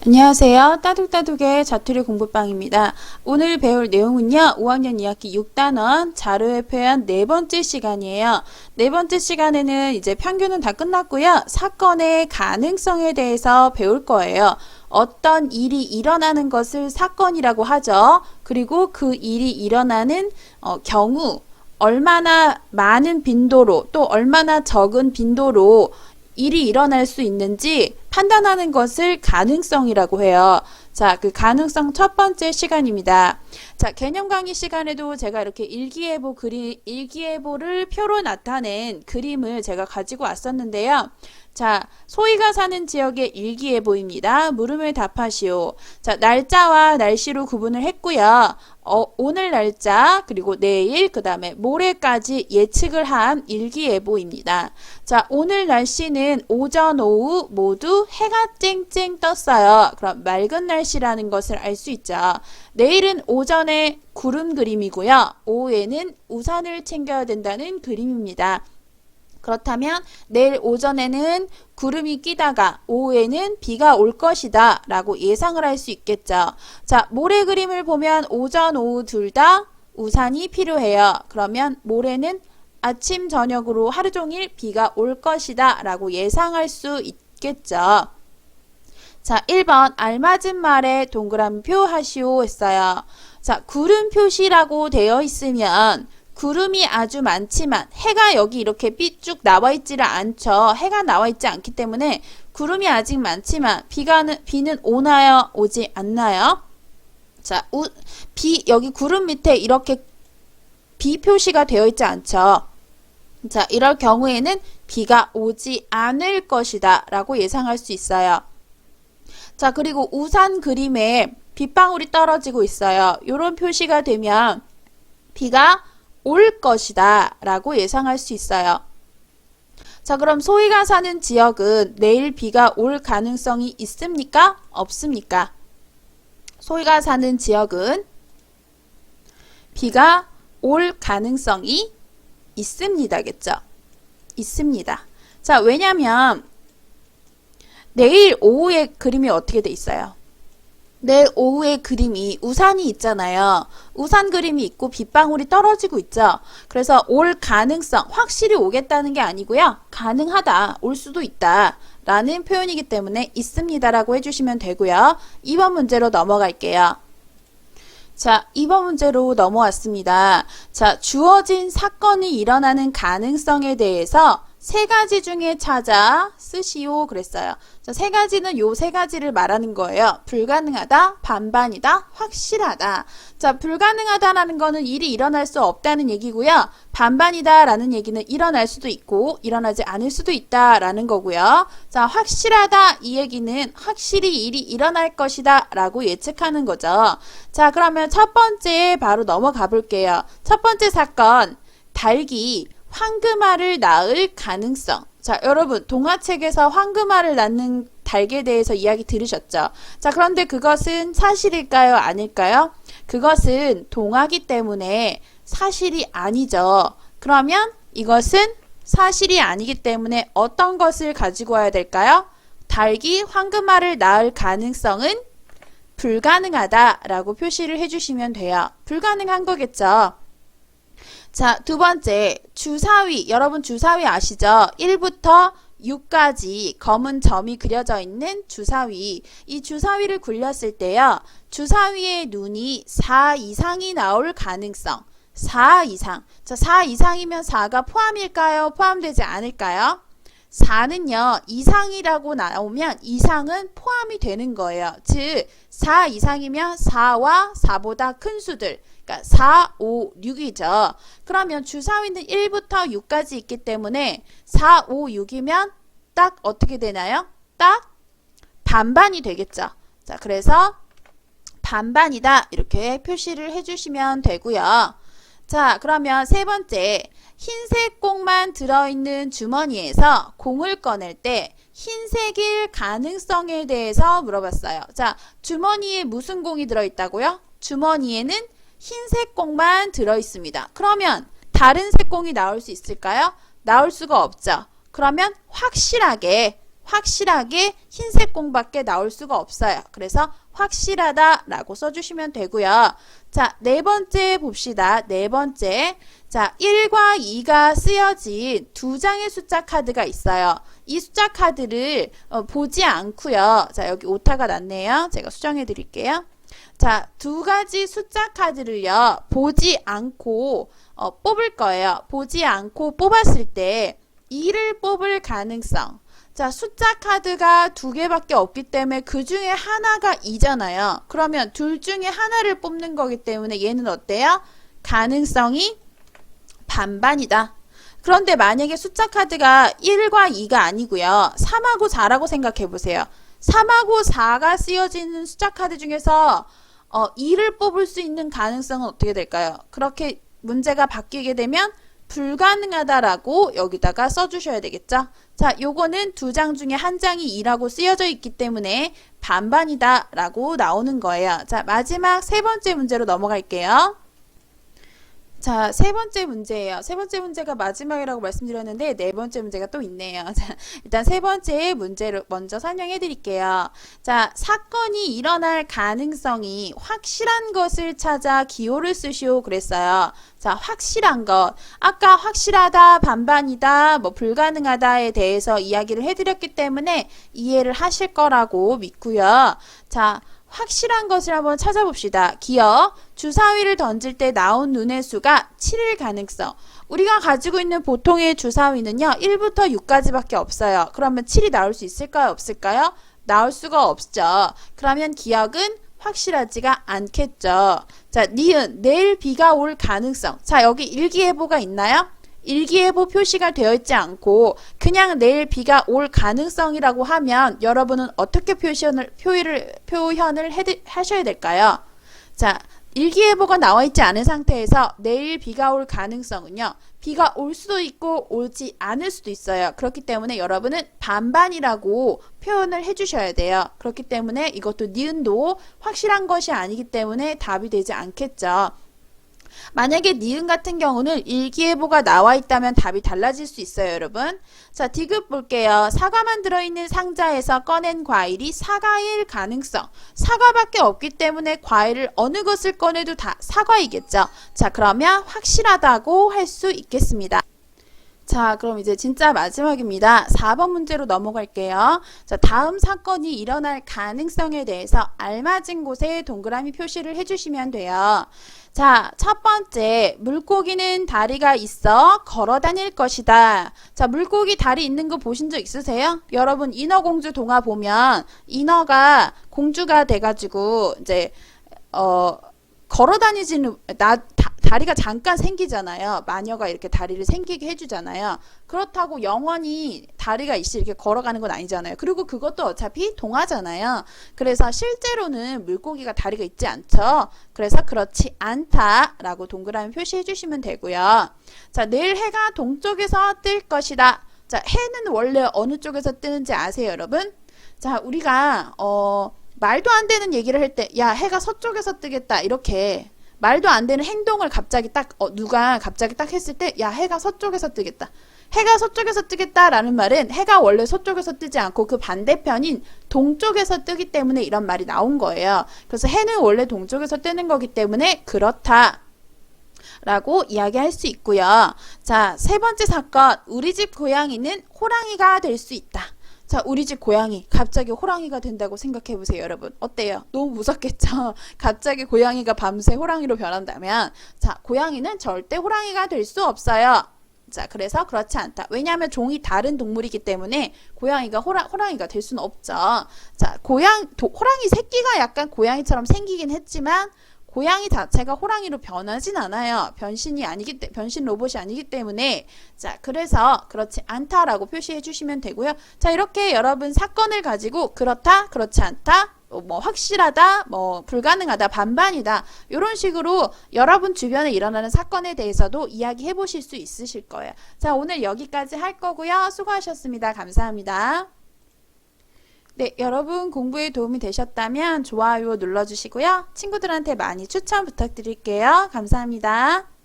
안녕하세요. 따둑따둑의 자투리 공부방입니다. 오늘 배울 내용은요. 5학년 2학기 6단원 자료의 표현 네 번째 시간이에요. 네 번째 시간에는 이제 평균은 다 끝났고요. 사건의 가능성에 대해서 배울 거예요. 어떤 일이 일어나는 것을 사건이라고 하죠. 그리고 그 일이 일어나는 경우 얼마나 많은 빈도로 또 얼마나 적은 빈도로 일이 일어날 수 있는지 판단하는 것을 가능성이라고 해요. 자, 그 가능성 첫 번째 시간입니다. 자, 개념 강의 시간에도 제가 이렇게 일기예보를 표로 나타낸 그림을 제가 가지고 왔었는데요. 자, 소희가 사는 지역의 일기예보입니다. 물음을 답하시오. 자, 날짜와 날씨로 구분을 했고요. 오늘 날짜, 그리고 내일, 그 다음에 모레까지 예측을 한 일기예보입니다. 자, 오늘 날씨는 오전, 오후 모두 해가 쨍쨍 떴어요. 그럼 맑은 날씨라는 것을 알 수 있죠. 내일은 오전에 구름 그림이고요. 오후에는 우산을 챙겨야 된다는 그림입니다. 그렇다면 내일 오전에는 구름이 끼다가 오후에는 비가 올 것이다 라고 예상을 할 수 있겠죠. 자, 모레 그림을 보면 오전, 오후 둘 다 우산이 필요해요. 그러면 모레는 아침, 저녁으로 하루 종일 비가 올 것이다 라고 예상할 수 있겠죠. 자, 1번 알맞은 말에 동그라미표 하시오 했어요. 자, 구름 표시라고 되어 있으면 구름이 아주 많지만 해가 여기 이렇게 삐쭉 나와 있지를 않죠. 해가 나와 있지 않기 때문에 구름이 아직 많지만 비는 오나요? 오지 않나요? 자, 여기 구름 밑에 이렇게 비 표시가 되어 있지 않죠. 자, 이럴 경우에는 비가 오지 않을 것이다 라고 예상할 수 있어요. 자, 그리고 우산 그림에 빗방울이 떨어지고 있어요. 이런 표시가 되면 비가 올 것이다 라고 예상할 수 있어요. 자, 그럼 소희가 사는 지역은 내일 비가 올 가능성이 있습니까? 없습니까? 소희가 사는 지역은 비가 올 가능성이 있습니다겠죠? 있습니다. 자, 왜냐면 내일 오후의 그림이 어떻게 돼 있어요? 내일 오후의 그림이 우산이 있잖아요. 우산 그림이 있고 빗방울이 떨어지고 있죠. 그래서 올 가능성, 확실히 오겠다는 게 아니고요. 가능하다, 올 수도 있다 라는 표현이기 때문에 있습니다 라고 해주시면 되고요. 2번 문제로 넘어갈게요. 자, 2번 문제로 넘어왔습니다. 자, 주어진 사건이 일어나는 가능성에 대해서 세 가지 중에 찾아 쓰시오 그랬어요. 자, 세 가지는 요 세 가지를 말하는 거예요. 불가능하다, 반반이다, 확실하다. 자, 불가능하다라는 거는 일이 일어날 수 없다는 얘기고요. 반반이다 라는 얘기는 일어날 수도 있고 일어나지 않을 수도 있다 라는 거고요. 자, 확실하다 이 얘기는 확실히 일이 일어날 것이다 라고 예측하는 거죠. 자, 그러면 첫 번째 바로 넘어가 볼게요. 첫 번째 사건, 닭이 황금알을 낳을 가능성. 자, 여러분 동화책에서 황금알을 낳는 닭에 대해서 이야기 들으셨죠? 자, 그런데 그것은 사실일까요? 아닐까요? 그것은 동화기 때문에 사실이 아니죠. 그러면 이것은 사실이 아니기 때문에 어떤 것을 가지고 와야 될까요? 닭이 황금알을 낳을 가능성은 불가능하다 라고 표시를 해주시면 돼요. 불가능한 거겠죠? 자, 두 번째, 주사위. 여러분 주사위 아시죠? 1부터 6까지 검은 점이 그려져 있는 주사위. 이 주사위를 굴렸을 때요. 주사위의 눈이 4 이상이 나올 가능성. 4 이상. 자, 4 이상이면 4가 포함일까요? 포함되지 않을까요? 4는요, 이상이라고 나오면 이상은 포함이 되는 거예요. 즉, 4 이상이면 4와 4보다 큰 수들. 그러니까 4, 5, 6이죠. 그러면 주사위는 1부터 6까지 있기 때문에 4, 5, 6이면 딱 어떻게 되나요? 딱 반반이 되겠죠. 자, 그래서 반반이다 이렇게 표시를 해주시면 되고요. 자, 그러면 세 번째, 흰색 공만 들어있는 주머니에서 공을 꺼낼 때 흰색일 가능성에 대해서 물어봤어요. 자, 주머니에 무슨 공이 들어있다고요? 주머니에는 흰색 공만 들어있습니다. 그러면 다른 색 공이 나올 수 있을까요? 나올 수가 없죠. 그러면 확실하게 확실하게 흰색 공밖에 나올 수가 없어요. 그래서 확실하다라고 써주시면 되고요. 자, 네 번째 봅시다. 네 번째. 자, 1과 2가 쓰여진 두 장의 숫자 카드가 있어요. 이 숫자 카드를 보지 않고요. 자, 여기 오타가 났네요. 제가 수정해 드릴게요. 자, 두 가지 숫자 카드를요. 보지 않고 뽑을 거예요. 보지 않고 뽑았을 때 2를 뽑을 가능성. 자, 숫자 카드가 두 개밖에 없기 때문에 그 중에 하나가 2잖아요. 그러면 둘 중에 하나를 뽑는 거기 때문에 얘는 어때요? 가능성이 반반이다. 그런데 만약에 숫자 카드가 1과 2가 아니고요. 3하고 4라고 생각해 보세요. 3하고 4가 쓰여지는 숫자 카드 중에서 2를 뽑을 수 있는 가능성은 어떻게 될까요? 그렇게 문제가 바뀌게 되면 불가능하다라고 여기다가 써주셔야 되겠죠. 자, 요거는 두 장 중에 한 장이 2라고 쓰여져 있기 때문에 반반이다 라고 나오는 거예요. 자, 마지막 세 번째 문제로 넘어갈게요. 자, 세 번째 문제예요. 세 번째 문제가 마지막이라고 말씀드렸는데 네 번째 문제가 또 있네요. 자, 일단 세 번째 문제를 먼저 설명해 드릴게요. 자, 사건이 일어날 가능성이 확실한 것을 찾아 기호를 쓰시오 그랬어요. 자, 확실한 것. 아까 확실하다, 반반이다, 뭐 불가능하다에 대해서 이야기를 해드렸기 때문에 이해를 하실 거라고 믿고요. 자, 확실한 것을 한번 찾아봅시다. 기억, 주사위를 던질 때 나온 눈의 수가 7일 가능성. 우리가 가지고 있는 보통의 주사위는요. 1부터 6까지밖에 없어요. 그러면 7이 나올 수 있을까요? 없을까요? 나올 수가 없죠. 그러면 기억은 확실하지가 않겠죠. 자, 니은, 내일 비가 올 가능성. 자, 여기 일기예보가 있나요? 일기예보 표시가 되어 있지 않고 그냥 내일 비가 올 가능성이라고 하면 여러분은 어떻게 표현을 하셔야 될까요? 자, 일기예보가 나와 있지 않은 상태에서 내일 비가 올 가능성은요. 비가 올 수도 있고 오지 않을 수도 있어요. 그렇기 때문에 여러분은 반반이라고 표현을 해주셔야 돼요. 그렇기 때문에 이것도 니은도 확실한 것이 아니기 때문에 답이 되지 않겠죠. 만약에 니은 같은 경우는 일기예보가 나와 있다면 답이 달라질 수 있어요, 여러분. 자, 디귿 볼게요. 사과만 들어있는 상자에서 꺼낸 과일이 사과일 가능성. 사과밖에 없기 때문에 과일을 어느 것을 꺼내도 다 사과이겠죠. 자, 그러면 확실하다고 할 수 있겠습니다. 자, 그럼 이제 진짜 마지막입니다. 4번 문제로 넘어갈게요. 자, 다음 사건이 일어날 가능성에 대해서 알맞은 곳에 동그라미 표시를 해주시면 돼요. 자, 첫 번째, 물고기는 다리가 있어 걸어 다닐 것이다. 자, 물고기 다리 있는 거 보신 적 있으세요? 여러분, 인어공주 동화 보면 인어가 공주가 돼가지고 이제 걸어 다니지는 다리가 잠깐 생기잖아요. 마녀가 이렇게 다리를 생기게 해주잖아요. 그렇다고 영원히 다리가 있이 이렇게 걸어가는 건 아니잖아요. 그리고 그것도 어차피 동화잖아요. 그래서 실제로는 물고기가 다리가 있지 않죠. 그래서 그렇지 않다라고 동그라미 표시해 주시면 되고요. 자, 내일 해가 동쪽에서 뜰 것이다. 자, 해는 원래 어느 쪽에서 뜨는지 아세요, 여러분? 자, 우리가 말도 안 되는 얘기를 할 때, 야, 해가 서쪽에서 뜨겠다, 이렇게 말도 안 되는 행동을 갑자기 딱 누가 갑자기 딱 했을 때, 야, 해가 서쪽에서 뜨겠다. 해가 서쪽에서 뜨겠다라는 말은 해가 원래 서쪽에서 뜨지 않고 그 반대편인 동쪽에서 뜨기 때문에 이런 말이 나온 거예요. 그래서 해는 원래 동쪽에서 뜨는 거기 때문에 그렇다 라고 이야기할 수 있고요. 자, 세 번째 사건, 우리 집 고양이는 호랑이가 될 수 있다. 자, 우리 집 고양이 갑자기 호랑이가 된다고 생각해 보세요, 여러분. 어때요? 너무 무섭겠죠? 갑자기 고양이가 밤새 호랑이로 변한다면, 자, 고양이는 절대 호랑이가 될 수 없어요. 자, 그래서 그렇지 않다. 왜냐하면 종이 다른 동물이기 때문에 고양이가 호랑이가 될 수는 없죠. 자, 호랑이 새끼가 약간 고양이처럼 생기긴 했지만 고양이 자체가 호랑이로 변하진 않아요. 변신 로봇이 아니기 때문에. 자, 그래서 그렇지 않다라고 표시해 주시면 되고요. 자, 이렇게 여러분 사건을 가지고 그렇다, 그렇지 않다, 뭐 확실하다, 뭐 불가능하다, 반반이다, 이런 식으로 여러분 주변에 일어나는 사건에 대해서도 이야기해 보실 수 있으실 거예요. 자, 오늘 여기까지 할 거고요. 수고하셨습니다. 감사합니다. 네, 여러분 공부에 도움이 되셨다면 좋아요 눌러주시고요. 친구들한테 많이 추천 부탁드릴게요. 감사합니다.